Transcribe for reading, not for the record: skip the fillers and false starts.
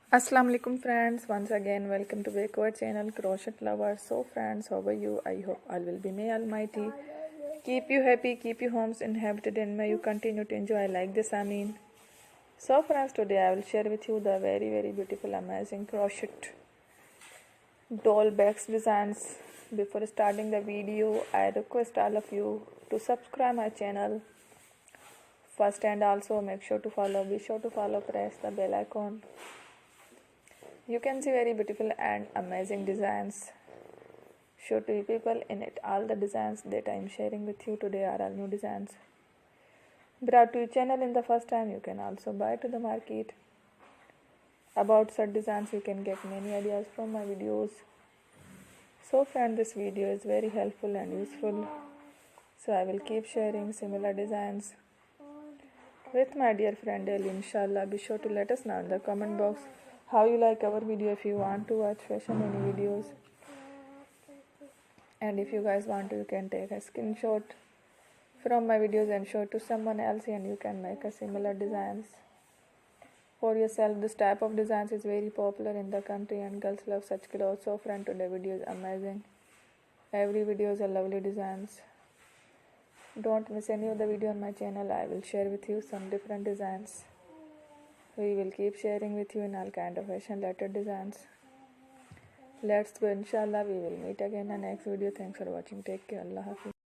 Assalamu alaikum friends, once again welcome to back our channel Crochet Lovers. So friends, how are you? I hope all will be may almighty keep you happy, keep your homes inhabited, and may you continue to enjoy like this. So friends, today I will share with you the very beautiful amazing crochet doll bags designs. Before starting the video, I request all of you to subscribe my channel first, and also be sure to follow, press the bell icon. You can see very beautiful and amazing designs. Show to you people in it. All the designs that I am sharing with you today are all new designs. Brought to your channel in the first time, you can also buy to the market. About such designs, you can get many ideas from my videos. So friend, this video is very helpful and useful. So I will keep sharing similar designs with my dear friend daily, inshallah. Be sure to let us know in the comment box how you like our video, if you want to watch fashion any videos, and if you guys want to, you can take a screenshot from my videos and show it to someone else, and you can make a similar designs for yourself. This type of designs is very popular in the country and girls love such clothes. So friend, today video is amazing. Every video is a lovely designs. Don't miss any of the video on my channel. I will share with you some different designs. We will keep sharing with you in all kind of fashion related designs. Let's go, inshallah. We will meet again in the next video. Thanks for watching. Take care. Allah Hafiz.